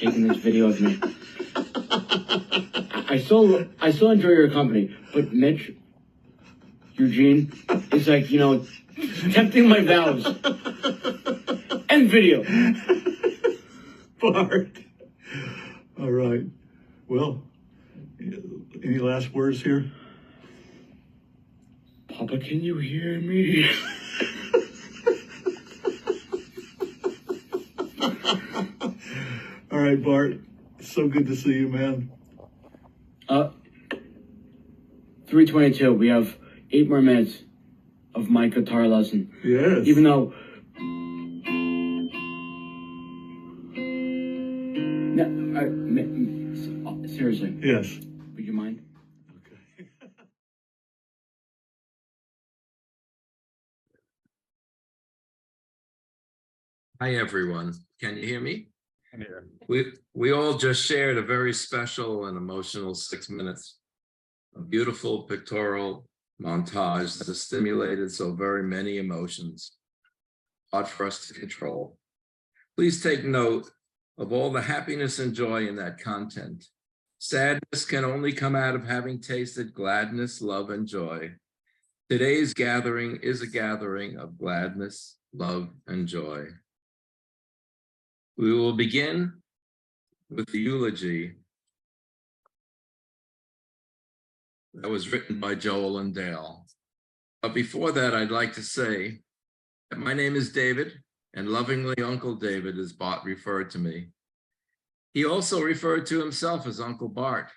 taking this video of me. I still enjoy your company, but Mitch, Eugene, is like, you know, tempting my vows. End video. Bart. All right. Well, any last words here? Papa, can you hear me? All right, Bart. So good to see you, man. 3:22. We have 8 more minutes of my guitar lesson. Yes. Even though. No, seriously. Yes. Would you mind? Okay. Hi, everyone. Can you hear me? Yeah. We all just shared a very special and emotional 6 minutes, a beautiful pictorial montage that has stimulated so very many emotions, hard for us to control. Please take note of all the happiness and joy in that content. Sadness can only come out of having tasted gladness, love, and joy. Today's gathering is a gathering of gladness, love, and joy. We will begin with the eulogy that was written by Joel and Dale. But before that, I'd like to say that my name is David, and lovingly Uncle David, as Bart referred to me. He also referred to himself as Uncle Bart.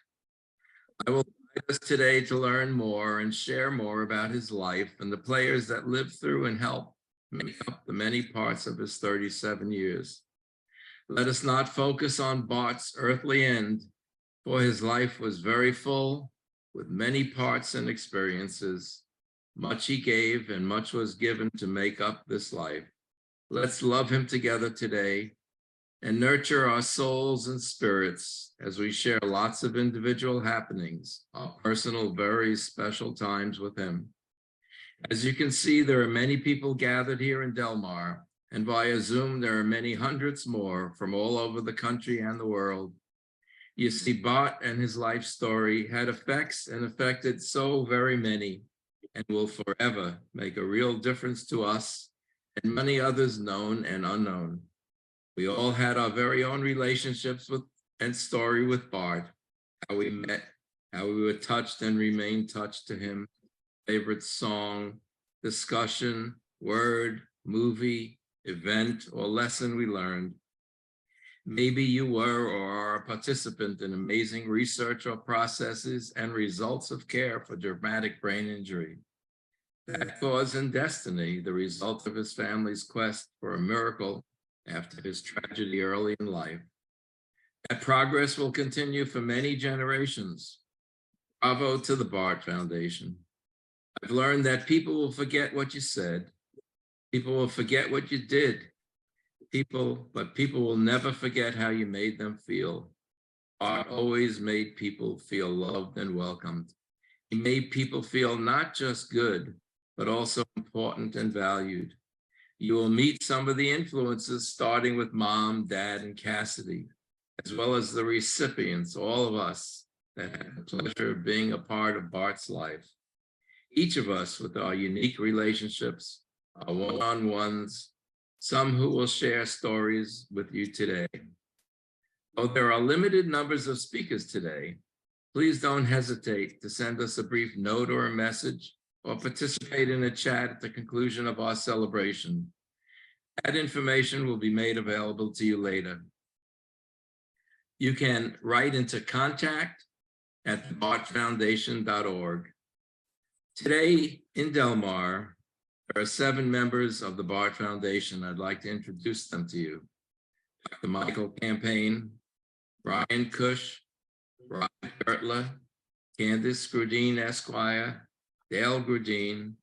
I will guide us today to learn more and share more about his life and the players that lived through and helped make up the many parts of his 37 years. Let us not focus on Bart's earthly end, for his life was very full with many parts and experiences. Much he gave and much was given to make up this life. Let's love him together today and nurture our souls and spirits as we share lots of individual happenings, our personal, very special times with him. As you can see, there are many people gathered here in Delmar, and via Zoom, there are many hundreds more from all over the country and the world. You see, Bart and his life story had effects and affected so very many and will forever make a real difference to us and many others known and unknown. We all had our very own relationships with and story with Bart, how we met, how we were touched and remained touched to him, favorite song, discussion, word, movie, event, or lesson we learned. Maybe you were or are a participant in amazing research or processes and results of care for dramatic brain injury. That cause and destiny, the result of his family's quest for a miracle after his tragedy early in life. That progress will continue for many generations. Bravo to the Bart Foundation. I've learned that people will forget what you said. People will forget what you did. But people will never forget how you made them feel. Bart always made people feel loved and welcomed. He made people feel not just good, but also important and valued. You will meet some of the influences, starting with Mom, Dad, and Cassidy, as well as the recipients, all of us that had the pleasure of being a part of Bart's life. Each of us with our unique relationships, our one-on-ones, some who will share stories with you today. Though there are limited numbers of speakers today, please don't hesitate to send us a brief note or a message or participate in a chat at the conclusion of our celebration. That information will be made available to you later. You can write into contact@thebartfoundation.org. Today in Delmar, there are 7 members of the Bart Foundation. I'd like to introduce them to you. Dr. Michael Campaign, Brian Cush, Rob Gertler, Candace Groudine, Esquire, Dale Groudine,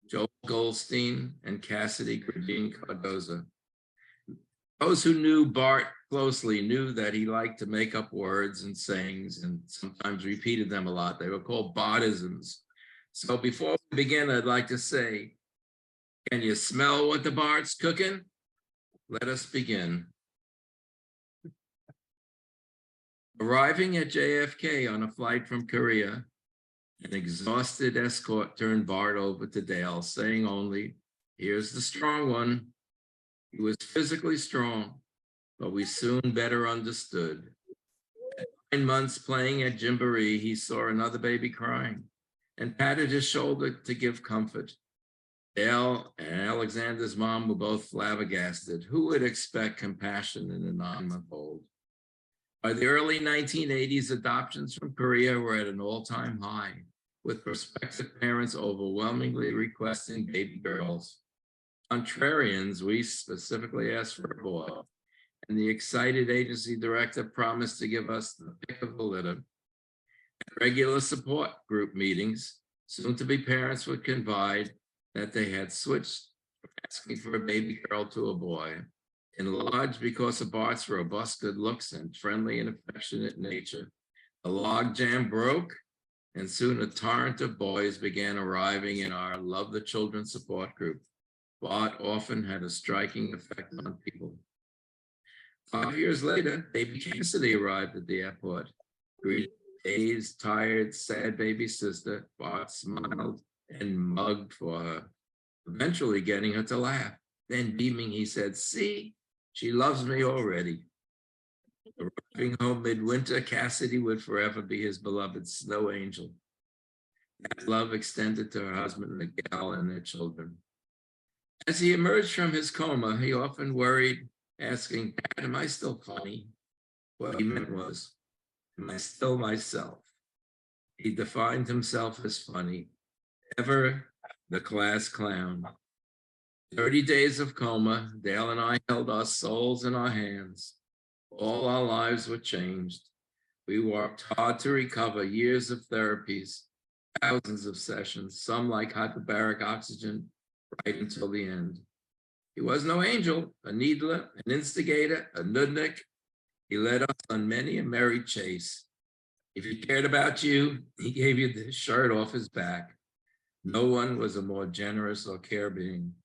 Joel Goldstein, and Cassidy Groudine Cardoza. Those who knew Bart closely knew that he liked to make up words and sayings and sometimes repeated them a lot. They were called Bartisms. So before we begin, I'd like to say, can you smell what the Bart's cooking? Let us begin. Arriving at JFK on a flight from Korea, an exhausted escort turned Bart over to Dale, saying only, "Here's the strong one." He was physically strong, but we soon better understood. At 9 months playing at Gymboree, he saw another baby crying and patted his shoulder to give comfort. Dale and Alexander's mom were both flabbergasted. Who would expect compassion in a 9-month-old? By the early 1980s, adoptions from Korea were at an all-time high, with prospective parents overwhelmingly requesting baby girls. Contrarians, we specifically asked for a boy, and the excited agency director promised to give us the pick of the litter. At regular support group meetings, soon-to-be parents would confide that they had switched from asking for a baby girl to a boy, in large because of Bart's robust good looks and friendly and affectionate nature. The logjam broke, and soon a torrent of boys began arriving in our Love the Children support group. Bart often had a striking effect on people. 5 years later, baby Cassidy arrived at the airport. Greeting dazed, tired, sad baby sister, Bart smiled and mugged for her, eventually getting her to laugh. Then beaming, he said, "See, she loves me already." Arriving home midwinter, Cassidy would forever be his beloved snow angel. That love extended to her husband, Miguel, and their children. As he emerged from his coma, he often worried, asking, "Dad, am I still funny?" What he meant was, "Am I still myself?" He defined himself as funny, ever the class clown. 30 days of coma, Dale and I held our souls in our hands. All our lives were changed. We worked hard to recover, years of therapies, thousands of sessions, some like hyperbaric oxygen, right until the end. He was no angel, a needler, an instigator, a nudnik. He led us on many a merry chase. If he cared about you, he gave you the shirt off his back. No one was a more generous or care being.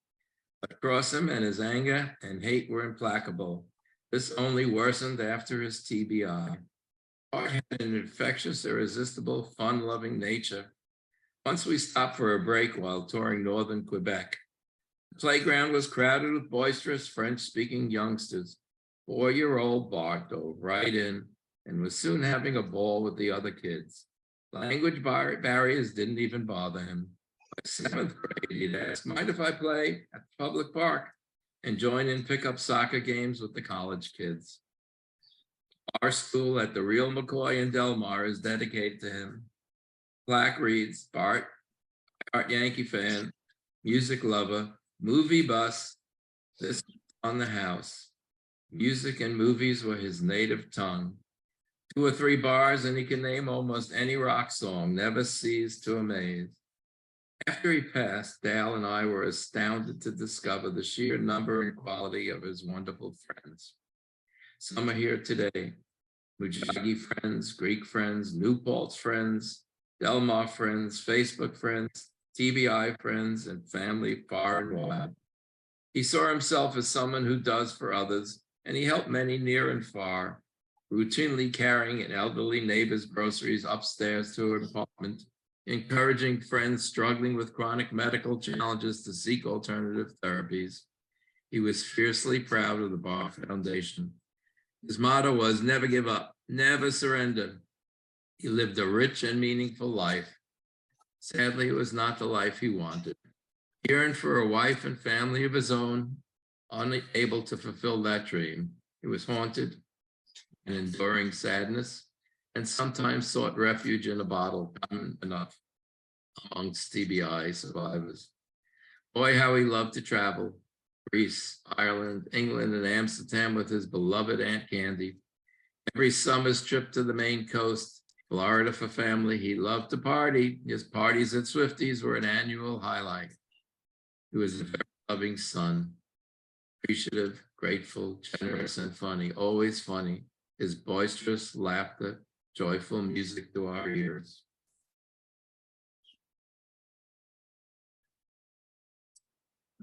But across him, and his anger and hate were implacable. This only worsened after his TBI. Bart had an infectious, irresistible, fun-loving nature. Once we stopped for a break while touring northern Quebec. The playground was crowded with boisterous French-speaking youngsters. 4-year-old Bart dove right in and was soon having a ball with the other kids. Language barriers didn't even bother him. By 7th grade, he'd ask, "Mind if I play at the public park?" and join in pickup soccer games with the college kids. Our school at the Real McCoy in Delmar is dedicated to him. Plaque reads, "Bart, Yankee fan, music lover, movie bus, this on the house." Music and movies were his native tongue. 2 or 3 bars and he can name almost any rock song, never ceased to amaze. After he passed, Dale and I were astounded to discover the sheer number and quality of his wonderful friends. Some are here today. Mujagi friends, Greek friends, New Paltz friends, Delmar friends, Facebook friends, TBI friends, and family far and wide. He saw himself as someone who does for others, and he helped many near and far, routinely carrying an elderly neighbor's groceries upstairs to her apartment, encouraging friends struggling with chronic medical challenges to seek alternative therapies. He was fiercely proud of the Bart Foundation. His motto was never give up, never surrender. He lived a rich and meaningful life. Sadly, it was not the life he wanted. He yearned for a wife and family of his own, unable to fulfill that dream. He was haunted and enduring sadness, and sometimes sought refuge in a bottle, common enough amongst TBI survivors. Boy, how he loved to travel. Greece, Ireland, England, and Amsterdam with his beloved Aunt Candy. Every summer's trip to the Maine coast, Florida for family. He loved to party. His parties at Swifties were an annual highlight. He was a very loving son, appreciative, grateful, generous, and funny, always funny. His boisterous laughter, joyful music to our ears.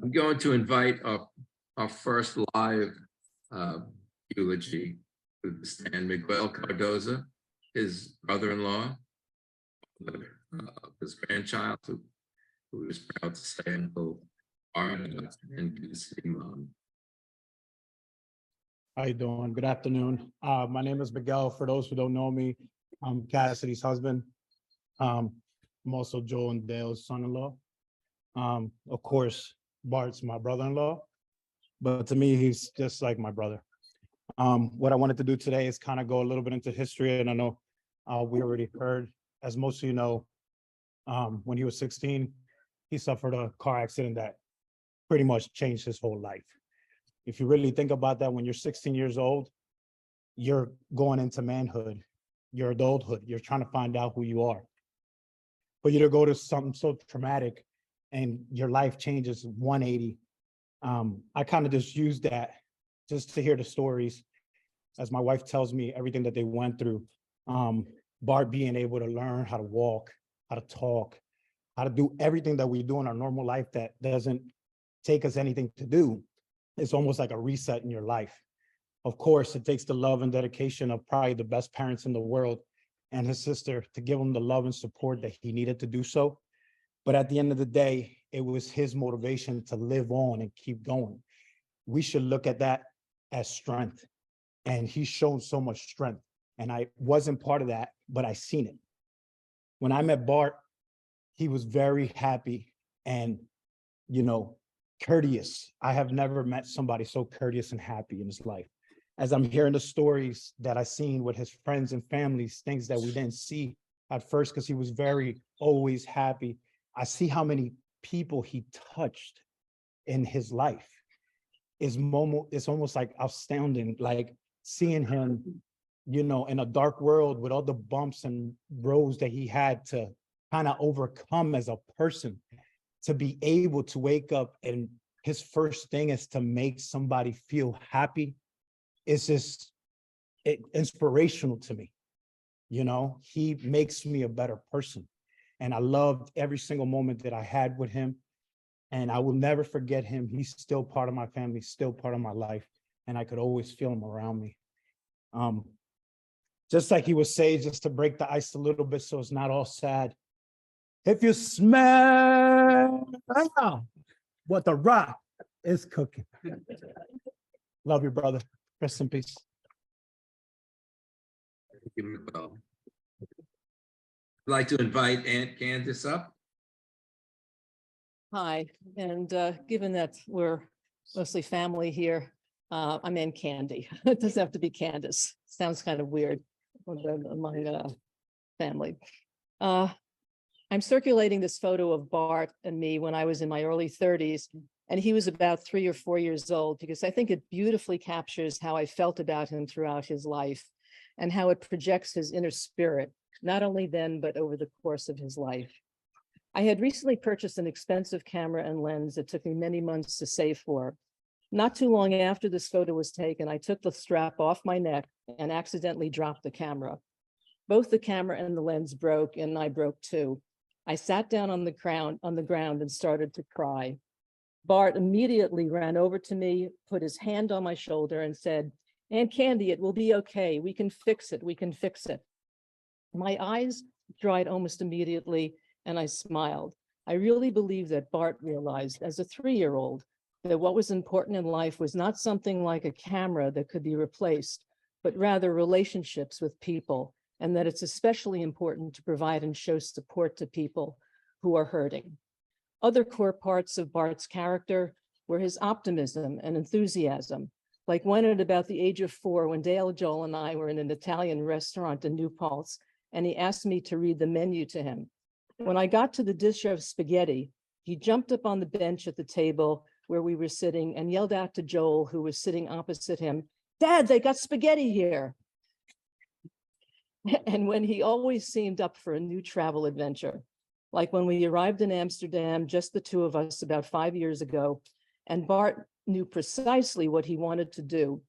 I'm going to invite our first live eulogy and Miguel Cardoza, his brother-in-law, his grandchild, who is proud to say Uncle Bart and good to see Mom. How you doing? Good afternoon. My name is Miguel. For those who don't know me, I'm Cassidy's husband. I'm also Joel and Dale's son-in-law. Of course, Bart's my brother-in-law, but to me, he's just like my brother. What I wanted to do today is kind of go a little bit into history, and I know we already heard, as most of you know, when he was 16, he suffered a car accident that pretty much changed his whole life. If you really think about that, when you're 16 years old, you're going into manhood, your adulthood, you're trying to find out who you are. But you to go to something so traumatic and your life changes 180. I kind of just use that just to hear the stories, as my wife tells me everything that they went through. Bart being able to learn how to walk, how to talk, how to do everything that we do in our normal life that doesn't take us anything to do. It's almost like a reset in your life. Of course, it takes the love and dedication of probably the best parents in the world and his sister to give him the love and support that he needed to do so. But at the end of the day, it was his motivation to live on and keep going. We should look at that as strength. And he's shown so much strength. And I wasn't part of that, but I seen it. When I met Bart, he was very happy and, courteous. I have never met somebody so courteous and happy in his life. As I'm hearing the stories that I seen with his friends and families, things that we didn't see at first, because he was very always happy. I see how many people he touched in his life. It's almost like astounding, like seeing him, in a dark world with all the bumps and roads that he had to kind of overcome as a person, to be able to wake up and his first thing is to make somebody feel happy. It's just inspirational to me. He makes me a better person. And I loved every single moment that I had with him. And I will never forget him. He's still part of my family, still part of my life. And I could always feel him around me. Just like he would say, just to break the ice a little bit so it's not all sad. If you smell what the rock is cooking. Love you, brother. Rest in peace. Thank you, Miguel. I'd like to invite Aunt Candace up. Hi, and given that we're mostly family here, I'm Aunt Candy. It doesn't have to be Candace. Sounds kind of weird among family. I'm circulating this photo of Bart and me when I was in my early 30s, and he was about 3 or 4 years old, because I think it beautifully captures how I felt about him throughout his life and how it projects his inner spirit, not only then, but over the course of his life. I had recently purchased an expensive camera and lens that took me many months to save for. Not too long after this photo was taken, I took the strap off my neck and accidentally dropped the camera. Both the camera and the lens broke, and I broke too. I sat down on the ground and started to cry. Bart immediately ran over to me, put his hand on my shoulder and said, "Aunt Candy, it will be okay. We can fix it. We can fix it." My eyes dried almost immediately, and I smiled. I really believe that Bart realized as a 3-year-old that what was important in life was not something like a camera that could be replaced, but rather relationships with people, and that it's especially important to provide and show support to people who are hurting. Other core parts of Bart's character were his optimism and enthusiasm, like when at about the age of 4, when Dale, Joel, and I were in an Italian restaurant in New Paltz, and he asked me to read the menu to him. When I got to the dish of spaghetti, he jumped up on the bench at the table where we were sitting and yelled out to Joel, who was sitting opposite him, "Dad, they got spaghetti here." And when he always seemed up for a new travel adventure, like when we arrived in Amsterdam, just the two of us about 5 years ago, and Bart knew precisely what he wanted to do.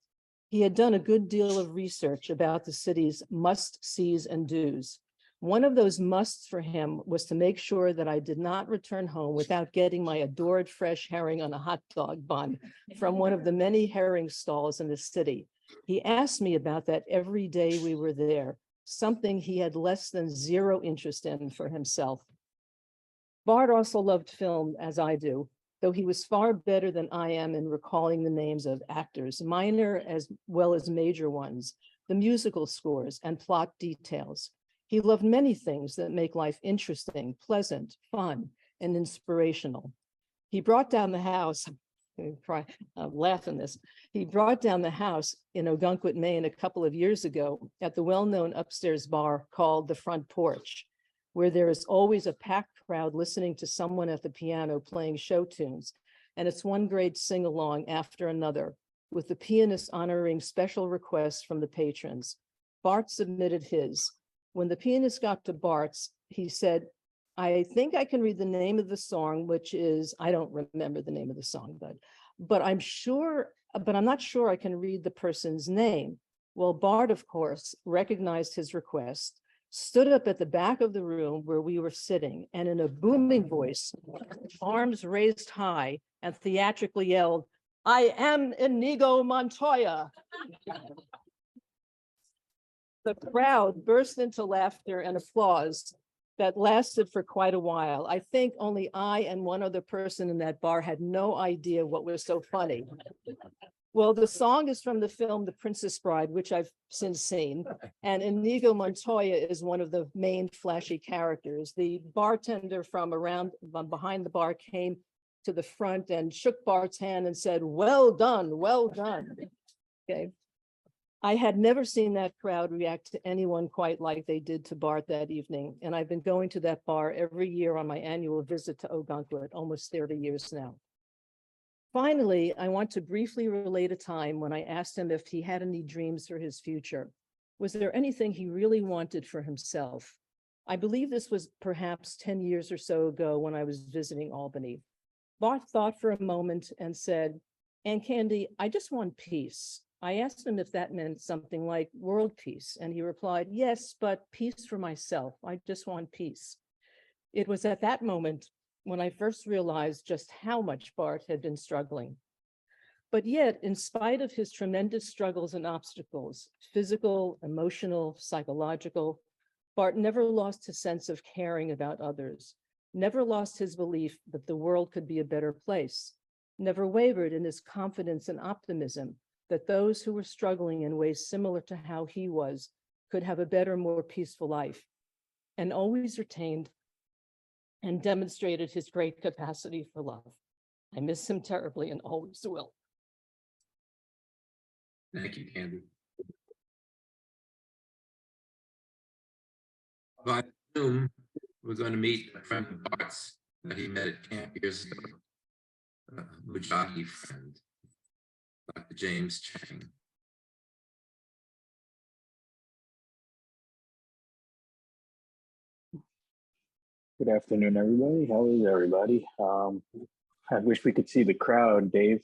He had done a good deal of research about the city's must-sees and do's. One of those musts for him was to make sure that I did not return home without getting my adored fresh herring on a hot dog bun from one of the many herring stalls in the city. He asked me about that every day we were there, something he had less than zero interest in for himself. Bart also loved film, as I do, though he was far better than I am in recalling the names of actors, minor as well as major ones, the musical scores and plot details. He loved many things that make life interesting, pleasant, fun, and inspirational. He brought down the house, I'm laughing this. He brought down the house in Ogunquit, Maine a couple of years ago at the well-known upstairs bar called The Front Porch, where there is always a packed crowd listening to someone at the piano playing show tunes. And it's one great sing-along after another, with the pianist honoring special requests from the patrons. Bart submitted his. When the pianist got to Bart's, he said, I think I can read the name of the song, which is, I don't remember the name of the song, but I'm not sure I can read the person's name. Well, Bart, of course, recognized his request, stood up at the back of the room where we were sitting, and in a booming voice, arms raised high, and theatrically yelled, I am Inigo Montoya. The crowd burst into laughter and applause that lasted for quite a while. I think only I and one other person in that bar had no idea what was so funny. Well, the song is from the film The Princess Bride, which I've since seen, and Inigo Montoya is one of the main flashy characters. The bartender from behind the bar came to the front and shook Bart's hand and said, well done, well done. Okay. I had never seen that crowd react to anyone quite like they did to Bart that evening, and I've been going to that bar every year on my annual visit to Ogunquit, almost 30 years now. Finally, I want to briefly relate a time when I asked him if he had any dreams for his future. Was there anything he really wanted for himself? I believe this was perhaps 10 years or so ago when I was visiting Albany. Bart thought for a moment and said, Aunt Candy, I just want peace. I asked him if that meant something like world peace, and he replied, yes, but peace for myself. I just want peace. It was at that moment when I first realized just how much Bart had been struggling. But yet, in spite of his tremendous struggles and obstacles, physical, emotional, psychological, Bart never lost his sense of caring about others, never lost his belief that the world could be a better place, never wavered in his confidence and optimism that those who were struggling in ways similar to how he was could have a better, more peaceful life, and always retained and demonstrated his great capacity for love. I miss him terribly and always will. Thank you, Candy. By Zoom, we're going to meet a friend of Bart's that he met at camp years ago, a Mujahid friend, Dr. James Chang. Good afternoon, everybody. How is everybody? I wish we could see the crowd, Dave,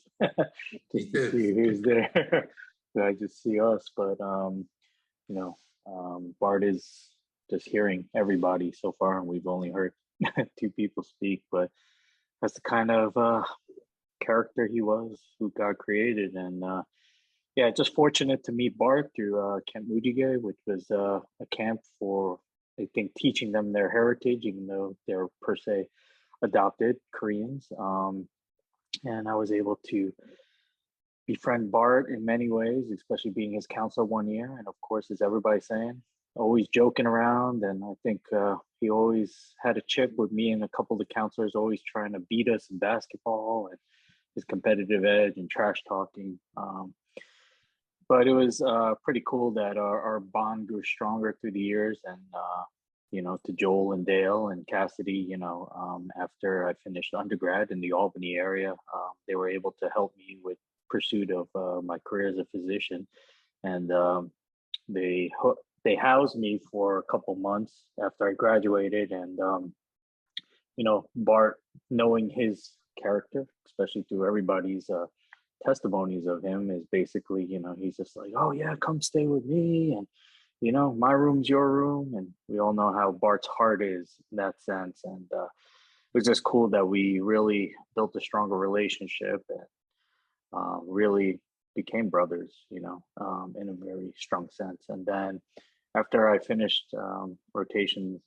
just to see who's there. I just see us, but Bart is just hearing everybody so far, and we've only heard two people speak. But that's the kind of character he was, who God created, and yeah, just fortunate to meet Bart through Camp Mudige, which was a camp for, I think, teaching them their heritage, even though they're per se adopted Koreans. And I was able to befriend Bart in many ways, especially being his counselor one year. And of course, as everybody's saying, always joking around. And I think he always had a chip with me and a couple of the counselors, always trying to beat us in basketball and his competitive edge and trash talking. But it was pretty cool that our bond grew stronger through the years. And, to Joel and Dale and Cassidy, after I finished undergrad in the Albany area, they were able to help me with pursuit of my career as a physician. And they housed me for a couple months after I graduated. And, Bart, knowing his character, especially through everybody's testimonies of him, is basically, he's just like, oh yeah, come stay with me, and my room's your room. And we all know how Bart's heart is in that sense. And it was just cool that we really built a stronger relationship, and really became brothers, in a very strong sense. And then after I finished rotations,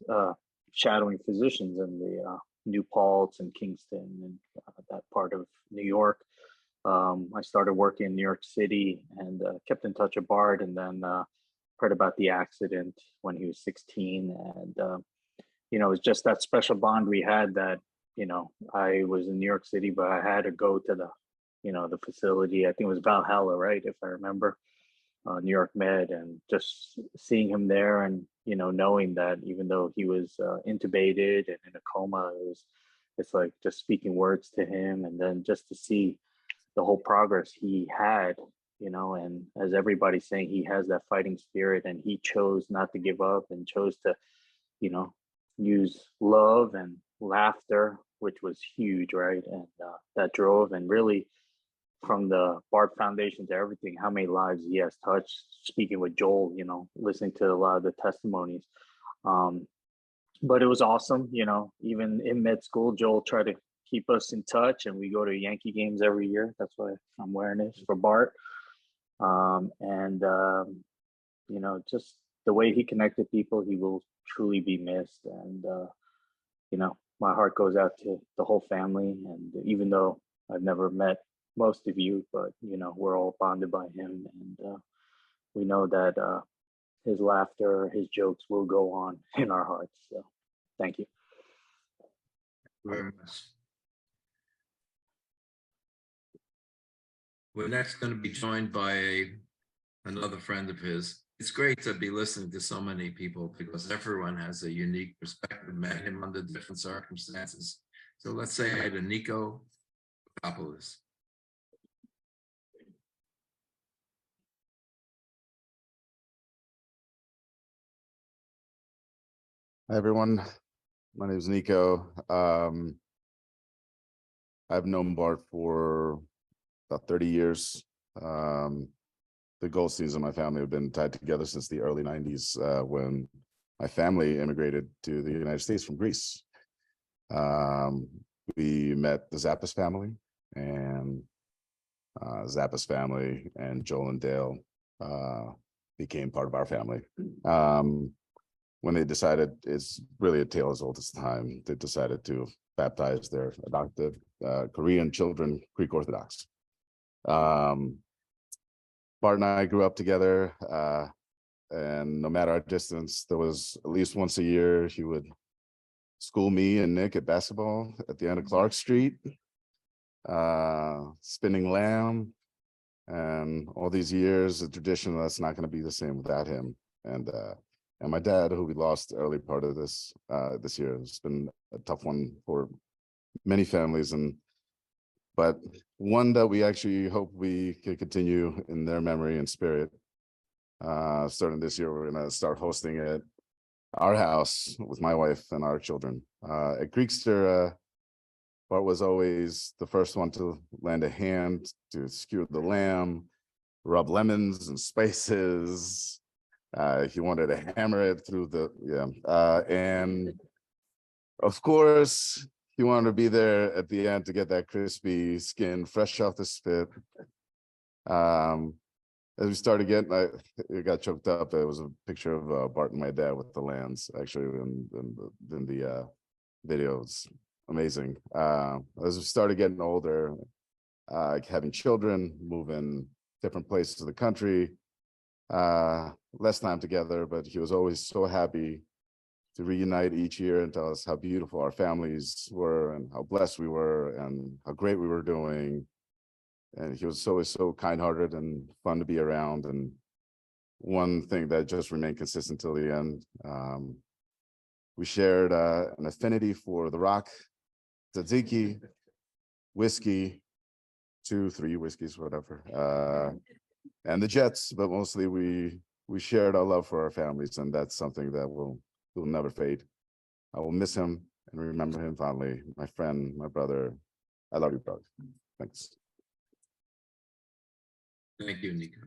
shadowing physicians in the New Paltz and Kingston and that part of New York, I started working in New York City and kept in touch with Bart, and then heard about the accident when he was 16. And, it was just that special bond we had that, I was in New York City, but I had to go to the facility. I think it was Valhalla, right? If I remember, New York Med, and just seeing him there and, knowing that even though he was intubated and in a coma, it's like just speaking words to him. And then just to see the whole progress he had, and as everybody's saying, he has that fighting spirit, and he chose not to give up and chose to, use love and laughter, which was huge, right? And that drove, and really from the Bart Foundation to everything, how many lives he has touched. Speaking with Joel, listening to a lot of the testimonies. But it was awesome, even in med school, Joel tried to keep us in touch, and we go to Yankee games every year. That's why I'm wearing this for Bart. Just the way he connected people, he will truly be missed. And, my heart goes out to the whole family. And even though I've never met most of you, but, we're all bonded by him. And we know that his laughter, his jokes will go on in our hearts. So thank you. Very much. We're next going to be joined by another friend of his. It's great to be listening to so many people because everyone has a unique perspective, met him under different circumstances. So let's say hi to Nico Papadopoulos. Hi, everyone. My name is Nico. I've known Bart for about 30 years. The Goldsteins in my family have been tied together since the early 90s when my family immigrated to the United States from Greece. We met the Zappas family, and Zappas family and Joel and Dale became part of our family. When they decided, it's really a tale as old as time, they decided to baptize their adopted Korean children Greek Orthodox. Bart and I grew up together, and no matter our distance, there was at least once a year he would school me and Nick at basketball at the end of Clark Street, spinning lamb, and all these years, a tradition that's not going to be the same without him. And my dad, who we lost early part of this year. It's been a tough one for many families, but one that we actually hope we can continue in their memory and spirit. Starting this year, we're going to start hosting at our house with my wife and our children. At Greekster, Bart was always the first one to lend a hand to skewer the lamb, rub lemons and spices. He wanted to hammer it through and of course, he wanted to be there at the end to get that crispy skin fresh off the spit. As we started getting, it got choked up. It was a picture of Bart and my dad with the lambs, actually, in the video. It's amazing. As we started getting older, having children, moving different places of the country, less time together, but he was always so happy to reunite each year and tell us how beautiful our families were and how blessed we were and how great we were doing. And he was always so kind-hearted and fun to be around. And one thing that just remained consistent till the end, we shared an affinity for the rock, tzatziki, whiskey, 2-3 whiskeys, whatever, and the Jets. But mostly we shared our love for our families, and that's something that will never fade. I will miss him and remember him fondly. My friend, my brother. I love you, brother. Thanks. Thank you, Nico.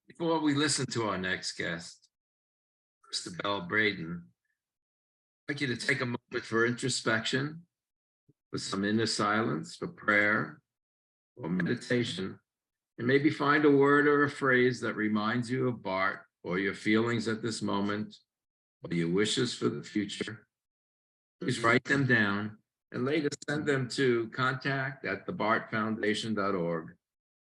Before we listen to our next guest, Christabel Braden, I'd like you to take a moment for introspection, for some inner silence, for prayer, or meditation, and maybe find a word or a phrase that reminds you of Bart or your feelings at this moment or your wishes for the future. Please write them down and later send them to contact@thebartfoundation.org.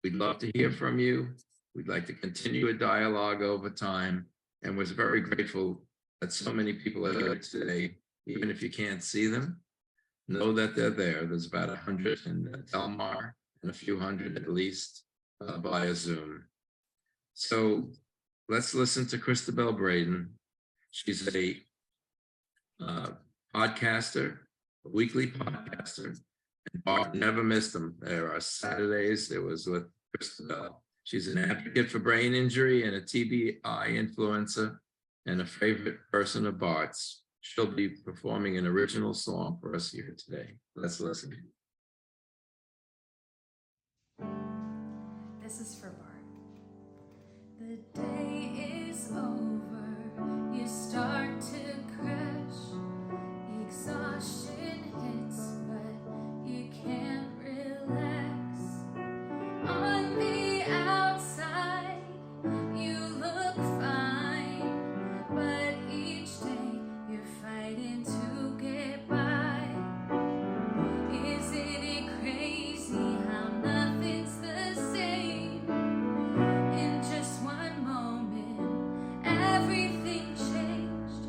We'd love to hear from you. We'd like to continue a dialogue over time, and was very grateful that so many people are here today, even if you can't see them. Know that they're there. There's about 100 in Delmar and a few hundred at least via Zoom. So let's listen to Christabel Braden. She's a podcaster, a weekly podcaster, and Bart never missed them. There are Saturdays. There was with Christabel. She's an advocate for brain injury and a TBI influencer and a favorite person of Bart's. She'll be performing an original song for us here today. Let's listen. This is for Bart. The day is over. You start to crash. Exhaustion hits, but you can't relax. On the outside, you look fine, but each day you're fighting to get by. Isn't it crazy how nothing's the same? In just one moment, everything changed.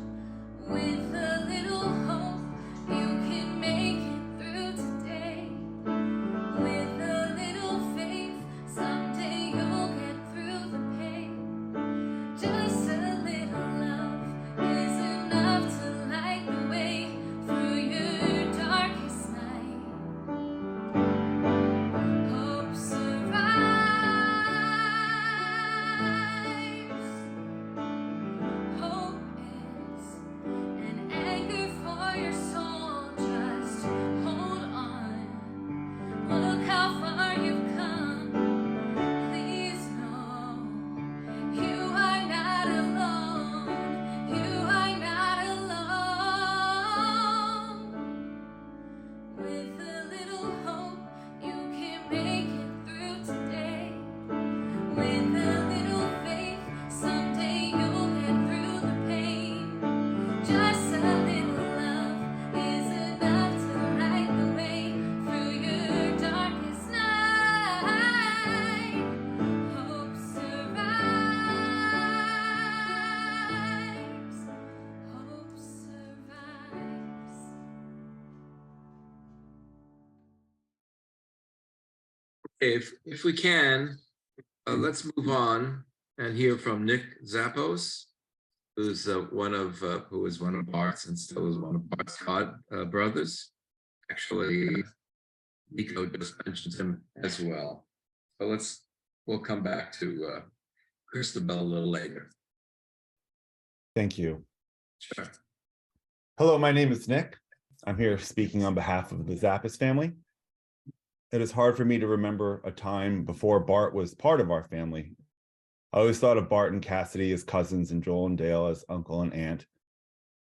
With a little hope, you can make it through today. With a little faith, someday you'll get through the pain. Just a little love is enough to light the way through your darkest night. Hope survives. Hope is an anchor for your soul. Just hold on. Look how far you've come. Please know you are not alone. You are not alone. With a little hope, you can make it through today. With a little faith, someday you'll get through the pain. Just a little love is enough to light the way through your darkest night. Hope survives. Hope survives. If we can, let's move on and hear from Nick Zappos, who's who is one of Bart's and still is one of Bart's brothers. Actually, Nico just mentioned him as well. So we'll come back to Christabel a little later. Thank you. Sure. Hello, my name is Nick. I'm here speaking on behalf of the Zappos family. It is hard for me to remember a time before Bart was part of our family. I always thought of Bart and Cassidy as cousins and Joel and Dale as uncle and aunt.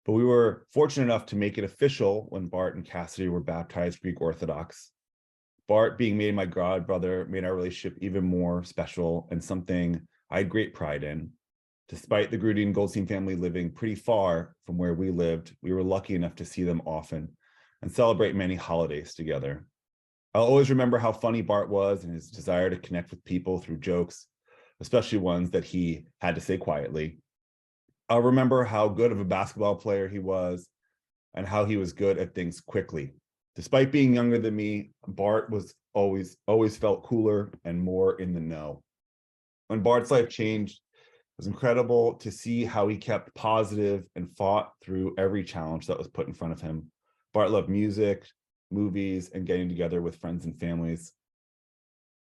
But we were fortunate enough to make it official when Bart and Cassidy were baptized Greek Orthodox. Bart being made my god brother made our relationship even more special and something I had great pride in. Despite the Groudine-Goldstein family living pretty far from where we lived, we were lucky enough to see them often and celebrate many holidays together. I'll always remember how funny Bart was and his desire to connect with people through jokes, especially ones that he had to say quietly. I'll remember how good of a basketball player he was and how he was good at things quickly. Despite being younger than me, Bart was always felt cooler and more in the know. When Bart's life changed, it was incredible to see how he kept positive and fought through every challenge that was put in front of him. Bart loved music, movies, and getting together with friends and families.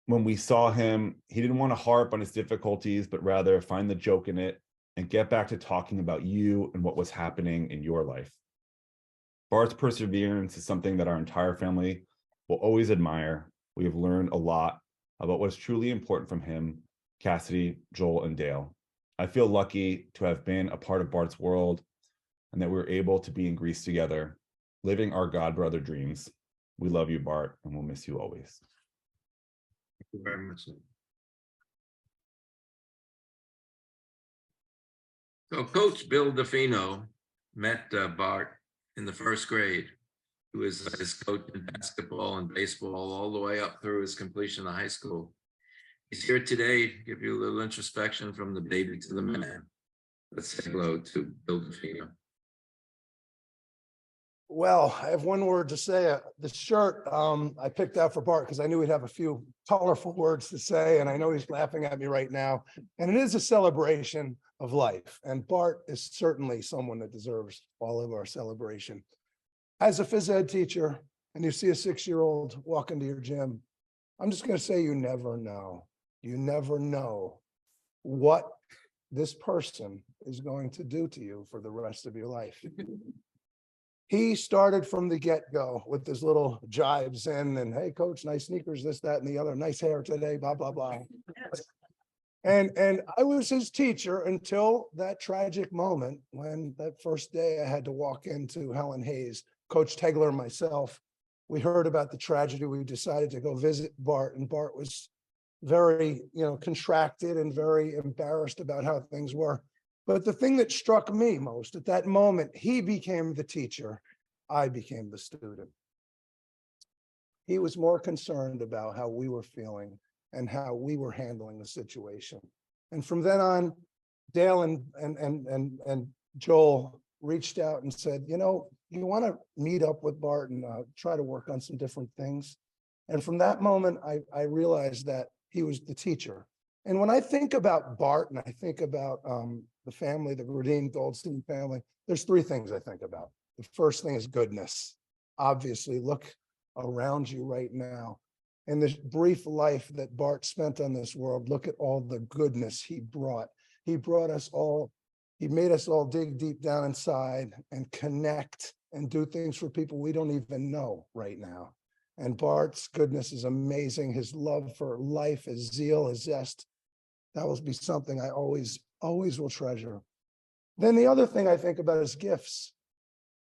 When we saw him, he didn't want to harp on his difficulties, but rather find the joke in it and get back to talking about you and what was happening in your life. Bart's perseverance is something that our entire family will always admire. We have learned a lot about what is truly important from him, Cassidy, Joel, and Dale. I feel lucky to have been a part of Bart's world and that we were able to be in Greece together, living our God brother dreams. We love you, Bart, and we'll miss you always. you very much. So Coach Bill DeFino met Bart in the first grade. He was his coach in basketball and baseball all the way up through his completion of high school. He's here today to give you a little introspection from the baby to the man. Let's say hello to Bill DeFino. Well, I have one word to say. The shirt I picked out for Bart because I knew he'd have a few colorful words to say, and I know he's laughing at me right now. And it is a celebration of life. And Bart is certainly someone that deserves all of our celebration. As a phys ed teacher, and you see a 6-year-old walk into your gym, I'm just going to say you never know. You never know what this person is going to do to you for the rest of your life. He started from the get-go with his little jibes in and, hey, coach, nice sneakers, this, that, and the other, nice hair today, blah, blah, blah. And I was his teacher until that tragic moment when that first day I had to walk into Helen Hayes, Coach Tegler and myself. We heard about the tragedy. We decided to go visit Bart, and Bart was very, contracted and very embarrassed about how things were. But the thing that struck me most at that moment, he became the teacher, I became the student. He was more concerned about how we were feeling and how we were handling the situation. And from then on, Dale and Joel reached out and said, you want to meet up with Bart and try to work on some different things. And from that moment, I realized that he was the teacher. And when I think about Bart and I think about the family, the Groudine-Goldstein family, there's 3 things I think about. The first thing is goodness. Obviously, look around you right now. In this brief life that Bart spent on this world, look at all the goodness he brought. He brought us all, he made us all dig deep down inside and connect and do things for people we don't even know right now. And Bart's goodness is amazing. His love for life, his zeal, his zest, that will be something I always will treasure. Then the other thing I think about is gifts.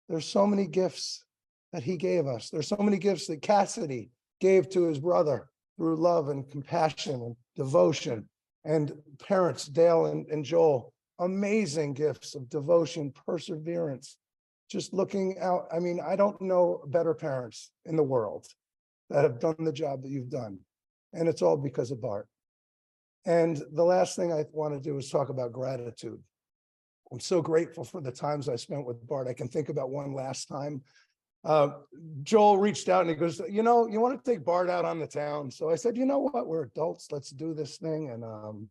There's so many gifts that he gave us. There's so many gifts that Cassidy gave to his brother through love and compassion and devotion. And parents, Dale and Joel, amazing gifts of devotion, perseverance, just looking out. I mean, I don't know better parents in the world that have done the job that you've done. And it's all because of Bart. And the last thing I want to do is talk about gratitude. I'm so grateful for the times I spent with Bart. I can think about one last time. Joel reached out and he goes, you want to take Bart out on the town? So I said, you know what? We're adults. Let's do this thing. And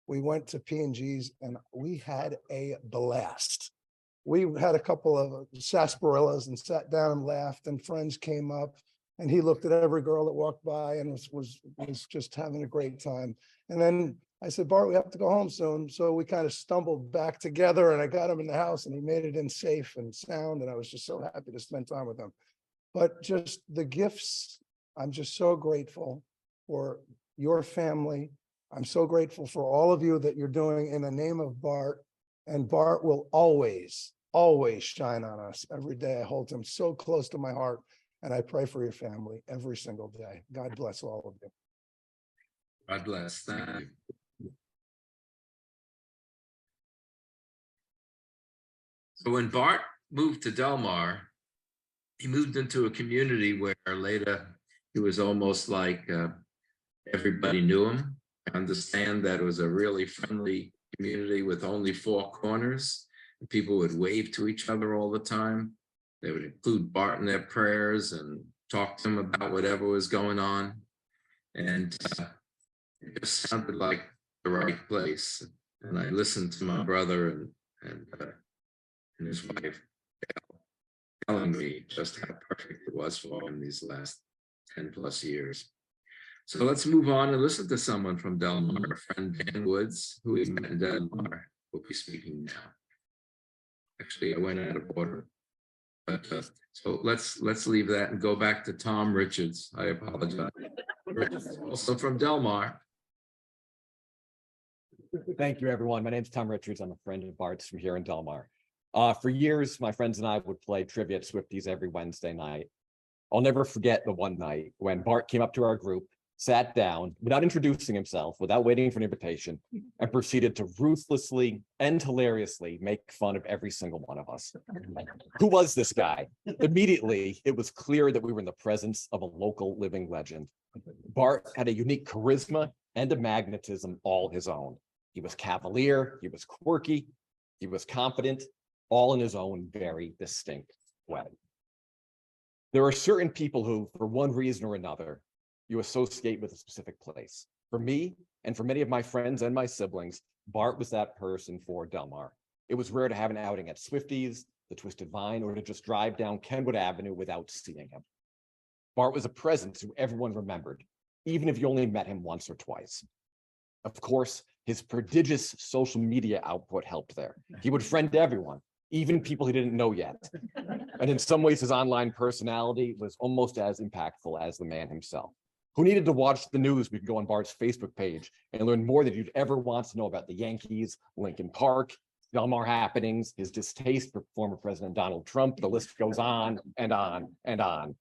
we went to P&G's and we had a blast. We had a couple of sarsaparillas and sat down and laughed, and friends came up and he looked at every girl that walked by and was just having a great time. And then I said, Bart, we have to go home soon. So we kind of stumbled back together and I got him in the house and he made it in safe and sound. And I was just so happy to spend time with him. But just the gifts, I'm just so grateful for your family. I'm so grateful for all of you that you're doing in the name of Bart. And Bart will always shine on us. Every day I hold him so close to my heart. And I pray for your family every single day. God bless all of you. God bless. Thank you. So when Bart moved to Delmar, he moved into a community where later it was almost like everybody knew him. I understand that it was a really friendly community with only 4 corners. And people would wave to each other all the time. They would include Bart in their prayers and talk to him about whatever was going on. And it just sounded like the right place. And I listened to my brother and his wife telling me just how perfect it was for him these last 10 plus years. So let's move on and listen to someone from Delmar, a friend Dan Woods, who we met in Delmar, will be speaking now. Actually, I went out of order. But so let's leave that and go back to Tom Richards. I apologize. Richards, also from Delmar. Thank you, everyone. My name's Tom Richards. I'm a friend of Bart's from here in Delmar. For years, my friends and I would play trivia at Swifties every Wednesday night. I'll never forget the one night when Bart came up to our group sat down without introducing himself, without waiting for an invitation, and proceeded to ruthlessly and hilariously make fun of every single one of us. Who was this guy? Immediately, it was clear that we were in the presence of a local living legend. Bart had a unique charisma and a magnetism all his own. He was cavalier, he was quirky, he was confident, all in his own very distinct way. There are certain people who, for one reason or another, you associate with a specific place. For me, and for many of my friends and my siblings, Bart was that person for Delmar. It was rare to have an outing at Swifties, the Twisted Vine, or to just drive down Kenwood Avenue without seeing him. Bart was a presence who everyone remembered, even if you only met him once or twice. Of course, his prodigious social media output helped there. He would friend everyone, even people he didn't know yet. And in some ways, his online personality was almost as impactful as the man himself. Who needed to watch the news? We could go on Bart's Facebook page and learn more than you'd ever want to know about the Yankees, Lincoln Park, Delmar happenings, his distaste for former President Donald Trump. The list goes on and on and on.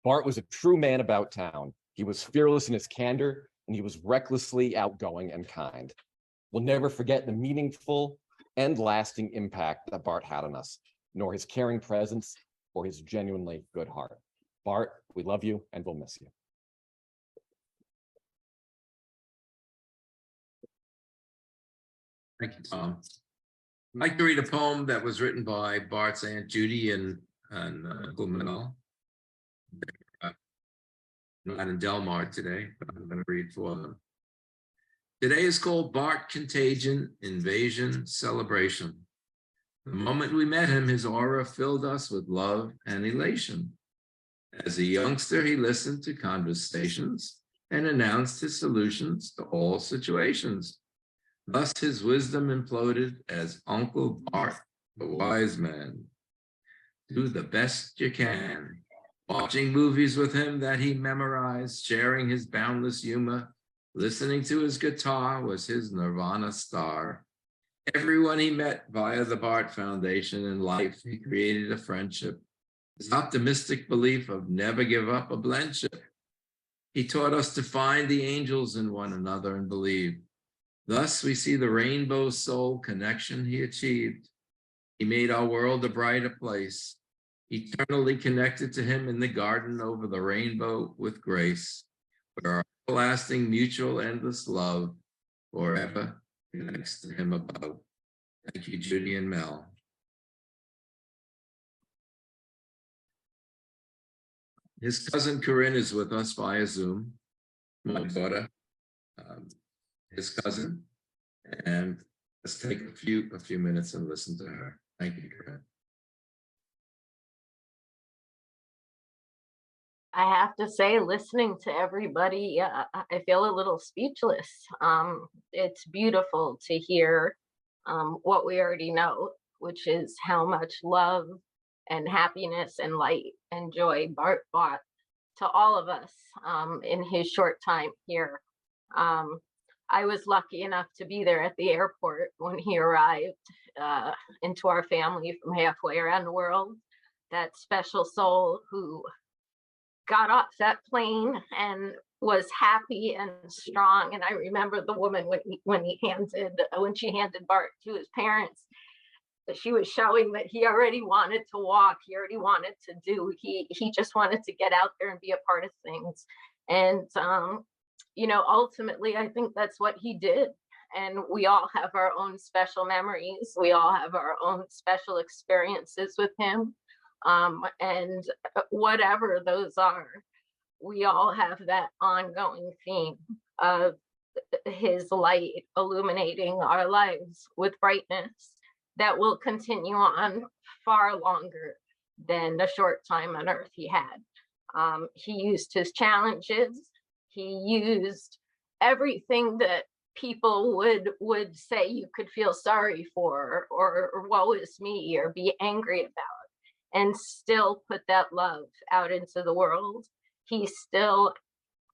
Bart was a true man about town. He was fearless in his candor, and he was recklessly outgoing and kind. We'll never forget the meaningful and lasting impact that Bart had on us, nor his caring presence or his genuinely good heart. Bart, we love you and we'll miss you. Thank you, Tom. I'd like to read a poem that was written by Bart's Aunt Judy and Uncle Mel. Not in Delmar today, but I'm going to read for them. Today is called Bart Contagion, Invasion, Celebration. The moment we met him, his aura filled us with love and elation. As a youngster, he listened to conversations and announced his solutions to all situations. Thus his wisdom imploded as Uncle Bart, the wise man. Do the best you can. Watching movies with him that he memorized, sharing his boundless humor, listening to his guitar was his Nirvana star. Everyone he met via the Bart Foundation in life, he created a friendship. His optimistic belief of never give up a blendship. He taught us to find the angels in one another and believe. Thus we see the rainbow soul connection he achieved. He made our world a brighter place, eternally connected to him in the garden over the rainbow with grace, where our lasting mutual endless love forever connects to him above. Thank you, Judy and Mel. His cousin Corinne is with us via Zoom, my daughter, his cousin, and let's take a few minutes and listen to her. Thank you, Corinne. I have to say, listening to everybody, I feel a little speechless. It's beautiful to hear what we already know, which is how much love and happiness and light and joy Bart brought to all of us in his short time here. I was lucky enough to be there at the airport when he arrived into our family from halfway around the world. That special soul who got off that plane and was happy and strong. And I remember the woman when she handed Bart to his parents, she was showing that he already wanted to walk. He already wanted to do. He just wanted to get out there and be a part of things. And ultimately, I think that's what he did. And we all have our own special memories. We all have our own special experiences with him. And whatever those are, we all have that ongoing theme of his light illuminating our lives with brightness that will continue on far longer than the short time on earth he had. He used his challenges. He used everything that people would say you could feel sorry for or woe is me or be angry about, and still put that love out into the world. He still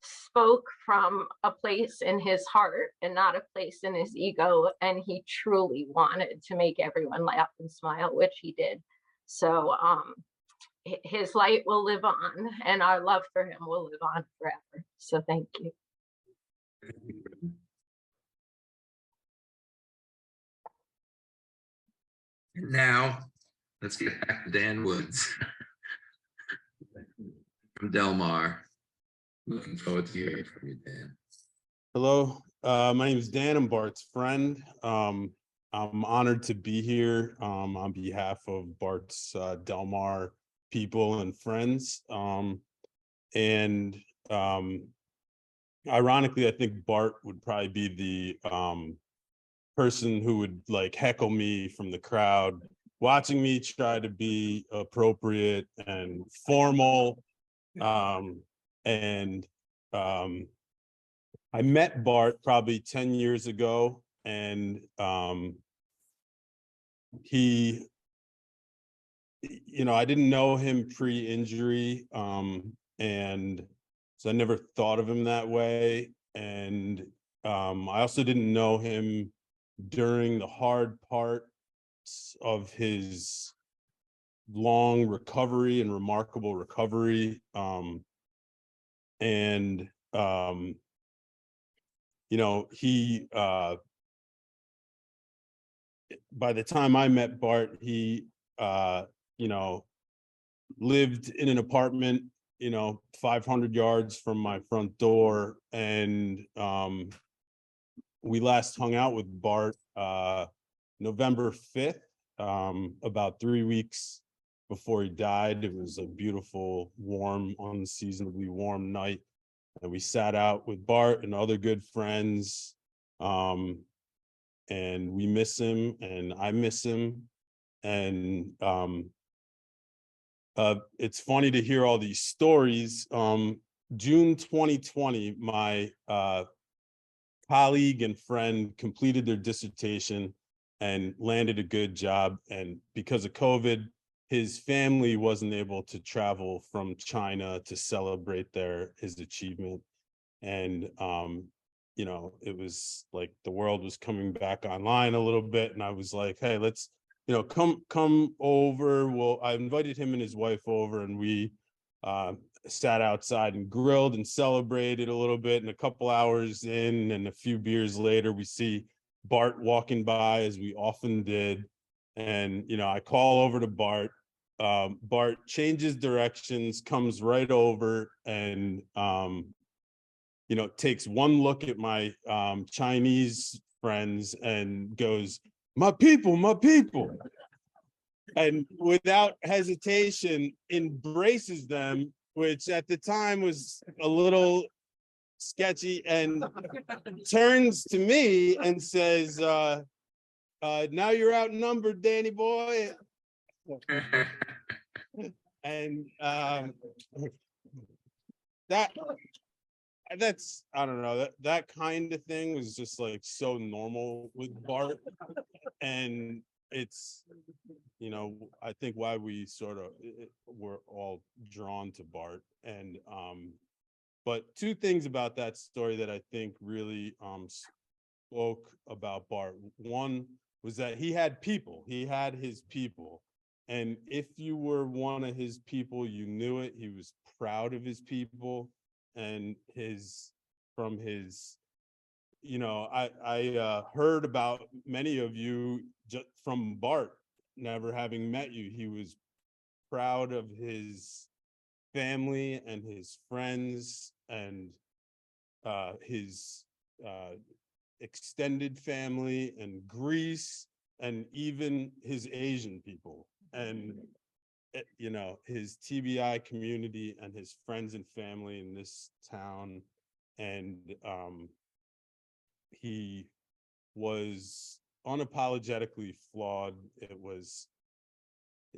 spoke from a place in his heart and not a place in his ego. And he truly wanted to make everyone laugh and smile, which he did. So his light will live on and our love for him will live on forever. So thank you. And now, let's get back to Dan Woods from Delmar. Looking forward to hearing from you, Dan. Hello, my name is Dan. I'm Bart's friend. I'm honored to be here on behalf of Bart's Delmar people and friends. And ironically, I think Bart would probably be the person who would like heckle me from the crowd, watching me try to be appropriate and formal. I met Bart probably 10 years ago, and he, I didn't know him pre-injury, and so I never thought of him that way. And I also didn't know him during the hard parts of his long recovery and remarkable recovery. He by the time I met Bart, he lived in an apartment 500 yards from my front door, and we last hung out with Bart November 5th, about 3 weeks before he died. It was a beautiful, warm, unseasonably warm night, and we sat out with Bart and other good friends, and we miss him, and I miss him. And it's funny to hear all these stories. June 2020, my colleague and friend completed their dissertation and landed a good job. And because of COVID, his family wasn't able to travel from China to celebrate his achievement. And it was like the world was coming back online a little bit, and I was like, hey, let's come over. Well, I invited him and his wife over, and we sat outside and grilled and celebrated a little bit. And a couple hours in and a few beers later, we see Bart walking by, as we often did. And I call over to Bart. Bart changes directions, comes right over, and takes one look at my Chinese friends and goes, my people, and without hesitation embraces them, which at the time was a little sketchy, and turns to me and says, now you're outnumbered, Danny boy. And that's I don't know, that kind of thing was just like so normal with Bart. And it's I think why we sort of were all drawn to Bart. And but two things about that story that I think really spoke about Bart. One was that he had his people, and if you were one of his people, you knew it. He was proud of his people, and I heard about many of you just from Bart, never having met you. He was proud of his family and his friends and his extended family and Greece, and even his Asian people, and his TBI community and his friends and family in this town. And he was unapologetically flawed. It was,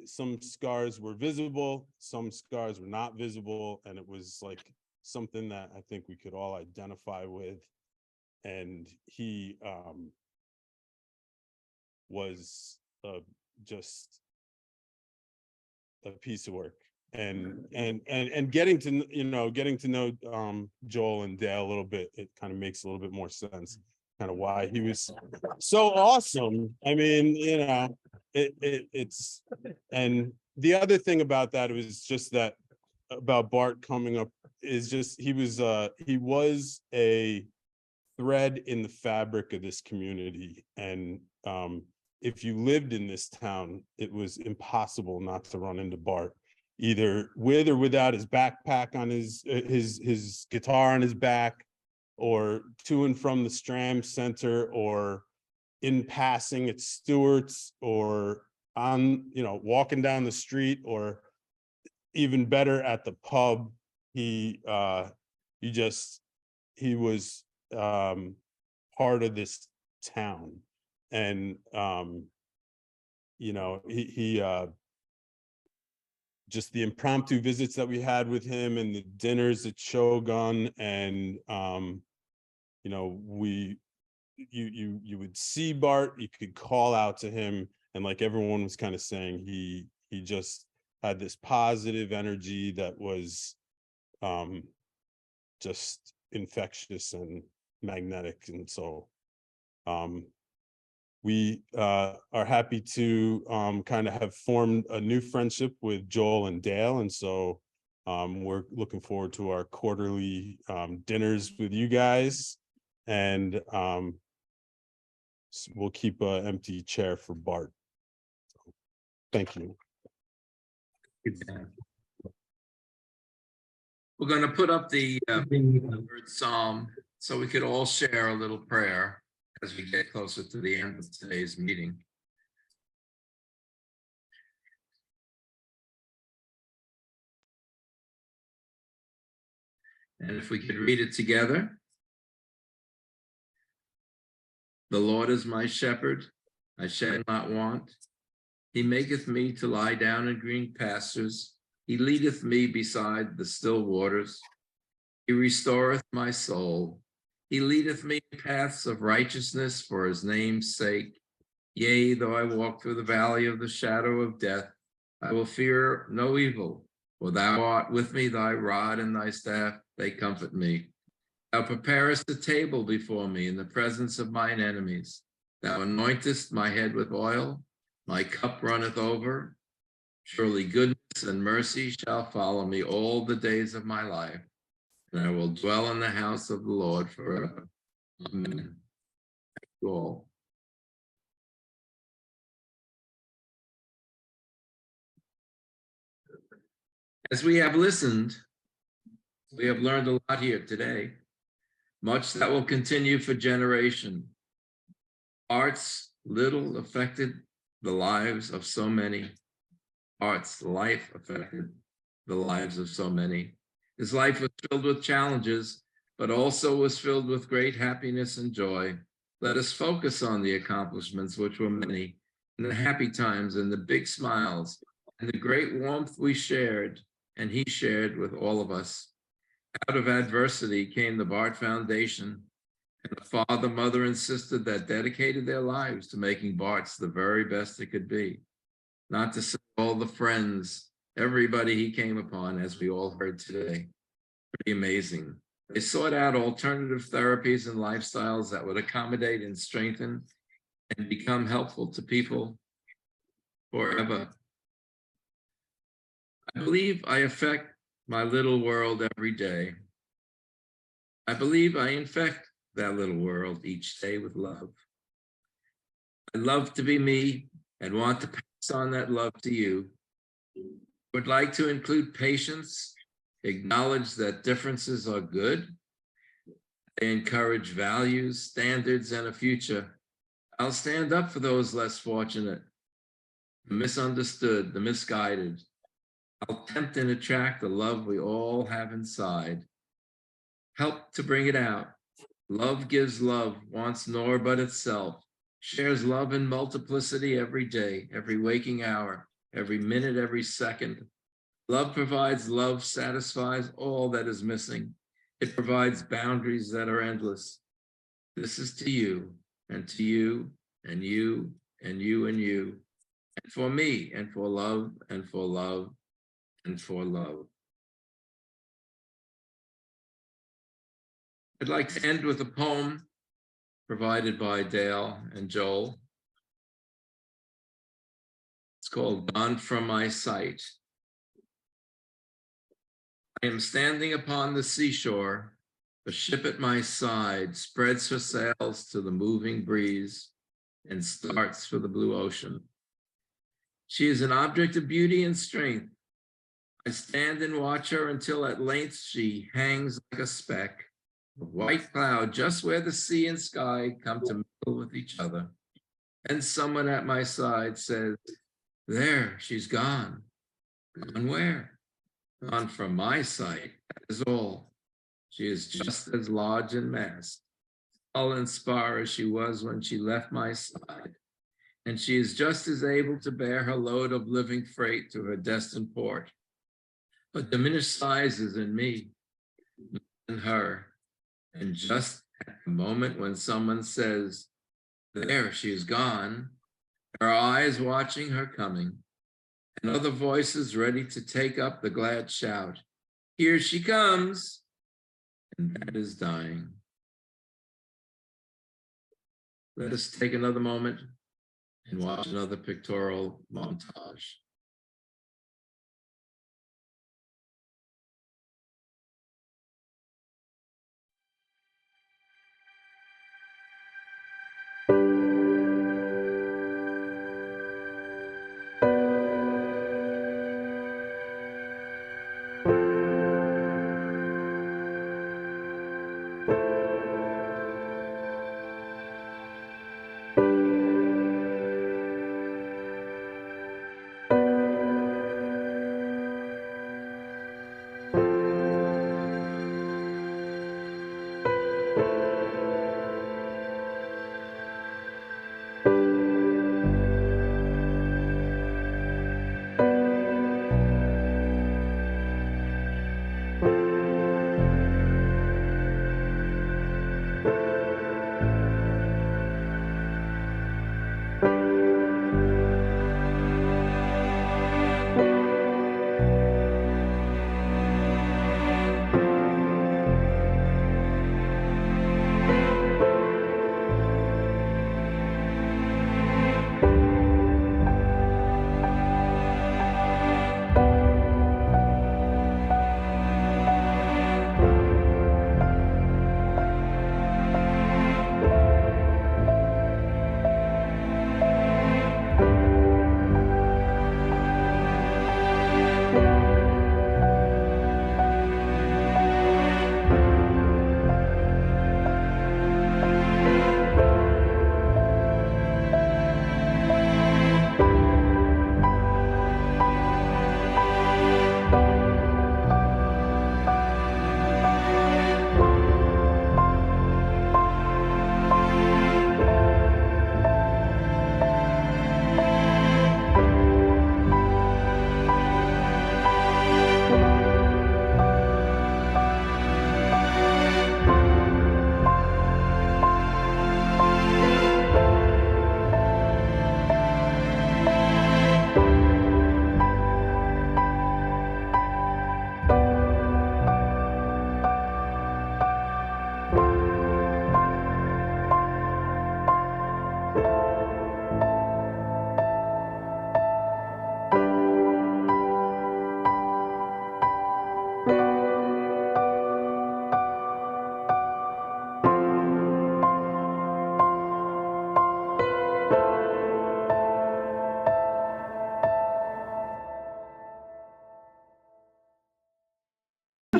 some scars were visible, some scars were not visible, and it was like something that I think we could all identify with. And he was just a piece of work. And getting to know Joel and Dale a little bit, it kind of makes a little bit more sense, kind of why he was so awesome. I mean, it's, and the other thing about that was just that about Bart coming up is just, he was a thread in the fabric of this community. And if you lived in this town, it was impossible not to run into Bart, either with or without his backpack on his guitar on his back, or to and from the Stram Center, or in passing at Stewart's, or on, walking down the street, or even better at the pub. He was part of this town. And he just the impromptu visits that we had with him, and the dinners at Shogun, and you would see Bart, you could call out to him, and like everyone was kind of saying, he just had this positive energy that was just infectious and magnetic. And so we are happy to kind of have formed a new friendship with Joel and Dale. And so we're looking forward to our quarterly dinners with you guys. And we'll keep an empty chair for Bart. So, thank you. We're going to put up the third Psalm so we could all share a little prayer as we get closer to the end of today's meeting. And if we could read it together. The Lord is my shepherd, I shall not want. He maketh me to lie down in green pastures. He leadeth me beside the still waters. He restoreth my soul. He leadeth me in paths of righteousness for his name's sake. Yea, though I walk through the valley of the shadow of death, I will fear no evil, for thou art with me, thy rod and thy staff, they comfort me. Thou preparest a table before me in the presence of mine enemies. Thou anointest my head with oil, my cup runneth over. Surely goodness and mercy shall follow me all the days of my life, and I will dwell in the house of the Lord forever. Amen. Thank you all. As we have listened, we have learned a lot here today, much that will continue for generation. Art's little affected the lives of so many. Art's life affected the lives of so many. His life was filled with challenges, but also was filled with great happiness and joy. Let us focus on the accomplishments, which were many, and the happy times and the big smiles and the great warmth we shared and he shared with all of us. Out of adversity came the Bart Foundation and the father, mother, and sister that dedicated their lives to making Bart's the very best it could be. Not to say all the friends, everybody he came upon, as we all heard today. Pretty amazing. They sought out alternative therapies and lifestyles that would accommodate and strengthen and become helpful to people forever. I believe I affect my little world every day. I believe I infect that little world each day with love. I love to be me and want to pass on that love to you. Would like to include patience, acknowledge that differences are good. They encourage values, standards, and a future. I'll stand up for those less fortunate, the misunderstood, the misguided. I'll tempt and attract the love we all have inside. Help to bring it out. Love gives love, wants nor but itself, shares love in multiplicity every day, every waking hour, every minute, every second. Love provides love, satisfies all that is missing. It provides boundaries that are endless. This is to you, and to you, and you, and you, and you, and for me, and for love, and for love, and for love. I'd like to end with a poem provided by Dale and Joel. It's called Gone From My Sight. I am standing upon the seashore. The ship at my side spreads her sails to the moving breeze and starts for the blue ocean. She is an object of beauty and strength. I stand and watch her until at length she hangs like a speck, a white cloud just where the sea and sky come to mingle with each other. And someone at my side says, "There, she's gone." Gone where? Gone from my sight, that is all. She is just as large in mass, hull and spar as she was when she left my side. And she is just as able to bear her load of living freight to her destined port. But diminished size is in me, not in her. And just at the moment when someone says, "There, she is gone," there are eyes watching her coming, and other voices ready to take up the glad shout, "Here she comes!" And that is dying. Let us take another moment and watch another pictorial montage.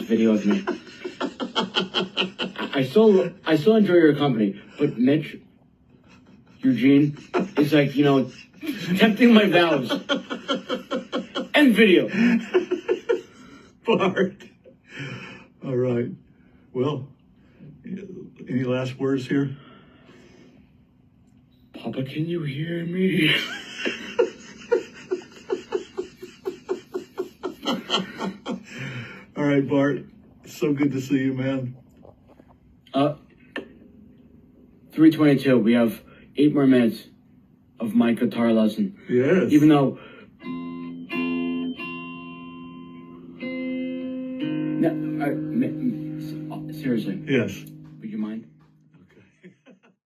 Video of me. I still enjoy your company, but Mitch, Eugene, is like, you know, tempting my vows. End video. Bart. All right. Well, any last words here? Papa, can you hear me? All right, Bart. So good to see you, man. 3:22. We have 8 more minutes of my guitar lesson. Yes. Even though. No, seriously. Yes. Would you mind?